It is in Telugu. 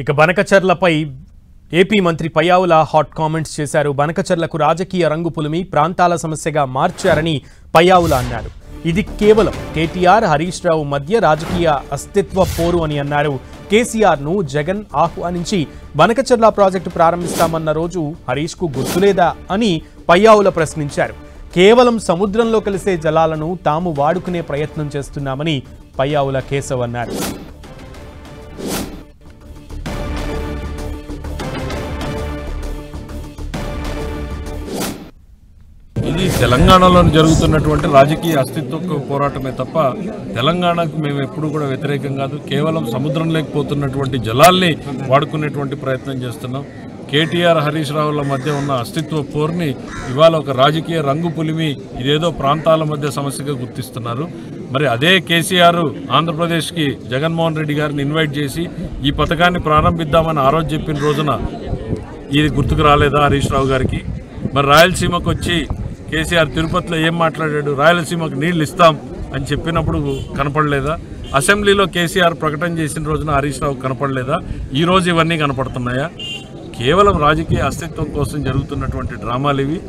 ఇక బనకచర్లపై ఏపీ మంత్రి పయ్యావుల హాట్ కామెంట్స్ చేశారు. బనకచర్లకు రాజకీయ రంగు పులిమి ప్రాంతాల సమస్యగా మార్చారని పయ్యావుల అన్నారు. ఇది కేవలం కేటీఆర్ హరీష్ రావు మధ్య రాజకీయ అస్తిత్వ పోరు అని అన్నారు. కేసీఆర్ ను జగన్ ఆహ్వానించి బనకచర్ల ప్రాజెక్టు ప్రారంభిస్తామన్న రోజు హరీష్ కు గుర్తులేదా అని పయ్యావుల ప్రశ్నించారు. కేవలం సముద్రంలో కలిసే జలాలను తాము వాడుకునే ప్రయత్నం చేస్తున్నామని పయ్యావుల కేశవ్ అన్నారు. ఇది తెలంగాణలో జరుగుతున్నటువంటి రాజకీయ అస్తిత్వ పోరాటమే తప్ప తెలంగాణకు మేము ఎప్పుడు కూడా వ్యతిరేకం కాదు. కేవలం సముద్రం లేకపోతున్నటువంటి జలాల్ని వాడుకునేటువంటి ప్రయత్నం చేస్తున్నాం. కేటీఆర్ హరీష్ రావుల మధ్య ఉన్న అస్తిత్వ పోరుని ఇవాళ ఒక రాజకీయ రంగు పులిమి ఇదేదో ప్రాంతాల మధ్య సమస్యగా గుర్తిస్తున్నారు. మరి అదే కేసీఆర్ ఆంధ్రప్రదేశ్కి జగన్మోహన్ రెడ్డి గారిని ఇన్వైట్ చేసి ఈ పథకాన్ని ప్రారంభిద్దామని ఆ రోజు చెప్పిన రోజున ఇది గుర్తుకు రాలేదా హరీష్ రావు గారికి? మరి రాయలసీమకు వచ్చి కేసీఆర్ తిరుపతిలో ఏం మాట్లాడాడు? రాయలసీమకు నీళ్లు ఇస్తాం అని చెప్పినప్పుడు కనపడలేదా? అసెంబ్లీలో కేసీఆర్ ప్రకటన చేసిన రోజున హరీష్ రావు కనపడలేదా? ఈరోజు ఇవన్నీ కనపడుతున్నాయా? కేవలం రాజకీయ అస్తిత్వం కోసం జరుగుతున్నటువంటి డ్రామాలు ఇవి.